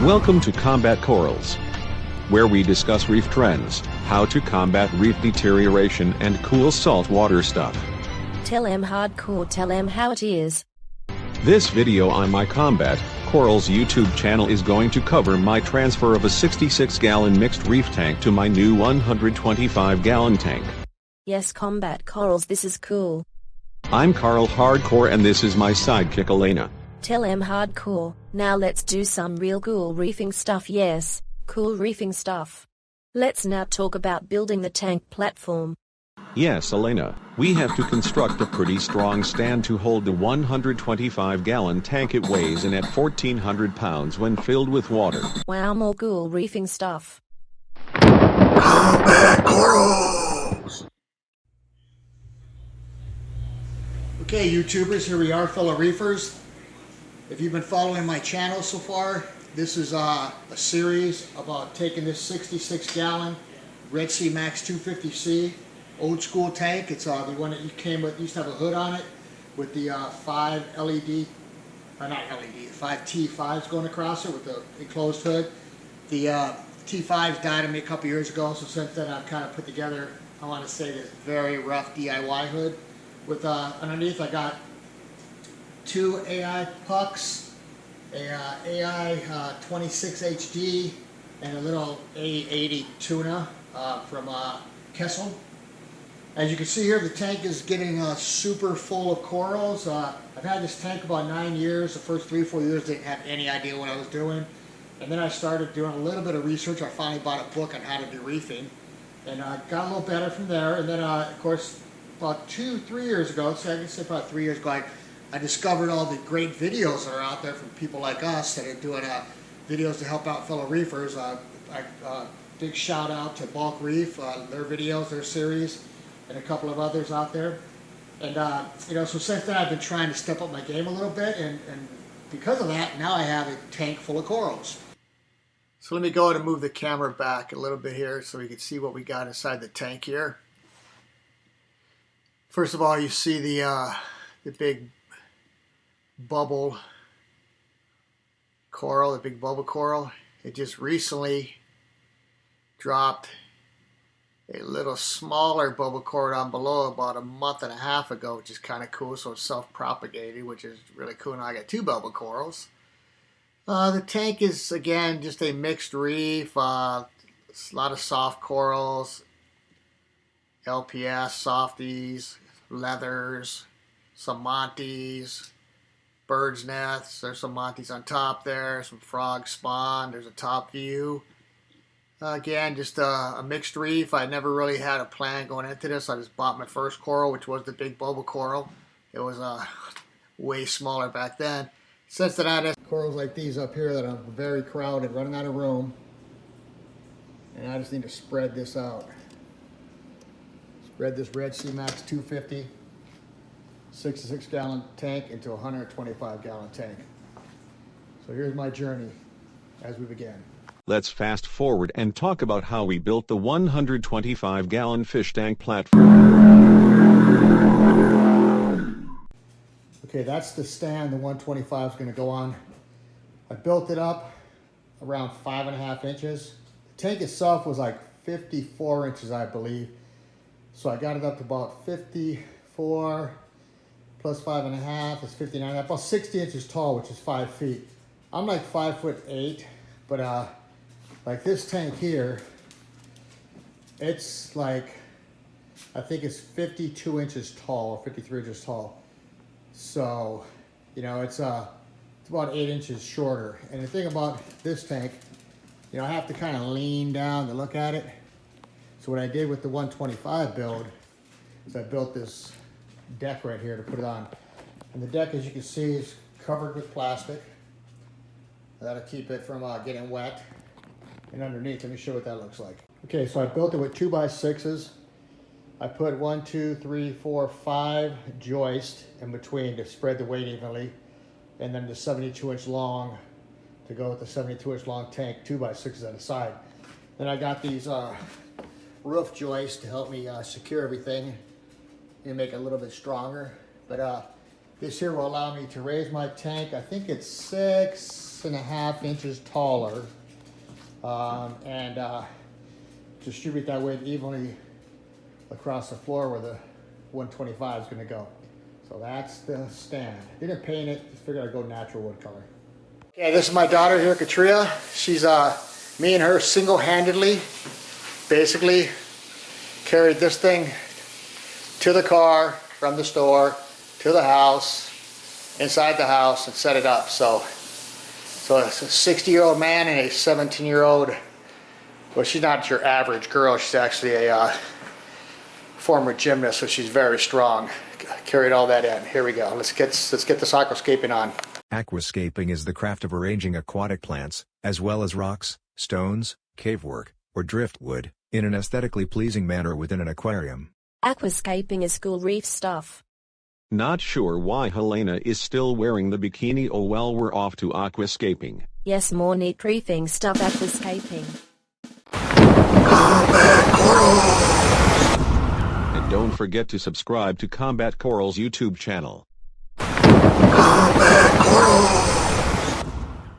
Welcome to Combat Corals, where we discuss reef trends, how to combat reef deterioration and cool saltwater stuff. Tell 'em hardcore, tell 'em how it is. This video on my Combat Corals YouTube channel is going to cover my transfer of a 66-gallon mixed reef tank to my new 125-gallon tank. Yes, Combat Corals, this is cool. I'm Carl Hardcore and this is my sidekick Elena. Tell 'em hardcore. Now let's do some real cool reefing stuff. Yes, cool reefing stuff. Let's now talk about building the tank platform. Yes, Elena, we have to construct a pretty strong stand to hold the 125-gallon tank. It weighs in at 1,400 pounds when filled with water. Wow, more cool reefing stuff. Combat Corals! Okay, YouTubers, here we are, fellow reefers. If you've been following my channel so far, this is a series about taking this 66-gallon Red Sea Max 250C old school tank. It's the one that came with, used to have a hood on it with the 5 LED, or not LED, 5 T5s going across it with the enclosed hood. The T5s died on me a couple years ago, so since then I've kind of put together, I want to say, this very rough DIY hood. With underneath I got 2 AI pucks, a AI 26 HD, and a little A80 tuna from Kessel. As you can see here, the tank is getting super full of corals. I've had this tank about 9 years. The first 3 or 4 years didn't have any idea what I was doing. And then I started doing a little bit of research. I finally bought a book on how to do reefing. And got a little better from there. And then, of course, about 2-3 years ago, so I can say about 3 years ago, I discovered all the great videos that are out there from people like us that are doing videos to help out fellow reefers. Big shout out to Bulk Reef, their videos, their series, and a couple of others out there. And so since then I've been trying to step up my game a little bit, and because of that, now I have a tank full of corals. So let me go ahead and move the camera back a little bit here so we can see what we got inside the tank here. First of all, you see the big bubble coral, the big bubble coral. It just recently dropped a little smaller bubble coral down below about a month and a half ago, which is kind of cool. So it's self-propagating, which is really cool. Now I got 2 bubble corals. The tank is, again, just a mixed reef. A lot of soft corals, LPS, softies, leathers, some monties, bird's nests. There's some monties on top there, some frog spawn. There's a top view. Again, just a mixed reef. I never really had a plan going into this. I just bought my first coral, which was the big bubble coral. It was way smaller back then. Since then, I had corals like these up here that are very crowded, running out of room. And I just need to spread this out. Spread this Red Sea Max 250 66-gallon tank into a 125-gallon tank. So here's my journey as we begin. Let's fast forward and talk about how we built the 125-gallon fish tank platform. Okay, that's the stand the 125 is going to go on. I built it up around 5.5 inches. The tank itself was like 54 inches, I believe. So I got it up to about 54 plus 5.5 is 59, about 60 inches tall, which is 5 feet. I'm like 5'8", but like this tank here, it's like, I think it's 52 inches tall, or 53 inches tall. So, it's about 8 inches shorter. And the thing about this tank, I have to kind of lean down to look at it. So what I did with the 125 build is I built this deck right here to put it on. And the deck, as you can see, is covered with plastic. That'll keep it from getting wet. And underneath, let me show what that looks like. Okay, so I built it with 2x6s. I put 1, 2, 3, 4, 5 joists in between to spread the weight evenly. And then the 72-inch long to go with the 72-inch long tank, 2x6s on the side. Then I got these roof joists to help me secure everything and make it a little bit stronger. But this here will allow me to raise my tank. I think it's 6 6.5 inches taller, and distribute that weight evenly across the floor where the 125 is going to go. So that's the stand. Didn't paint it, just figured I'd go natural wood color. Okay, this is my daughter here, Katria. She's me and her single-handedly basically carried this thing to the car, from the store, to the house, inside the house, and set it up. So it's a 60-year-old man and a 17-year-old, well, she's not your average girl, she's actually a former gymnast, so she's very strong. Carried all that in. Here we go. Let's get this aquascaping on. Aquascaping is the craft of arranging aquatic plants, as well as rocks, stones, cavework, or driftwood, in an aesthetically pleasing manner within an aquarium. Aquascaping is cool reef stuff. Not sure why Helena is still wearing the bikini. Oh well, we're off to aquascaping. Yes, more neat reefing stuff aquascaping. And don't forget to subscribe to Combat Coral's YouTube channel. Combat Coral!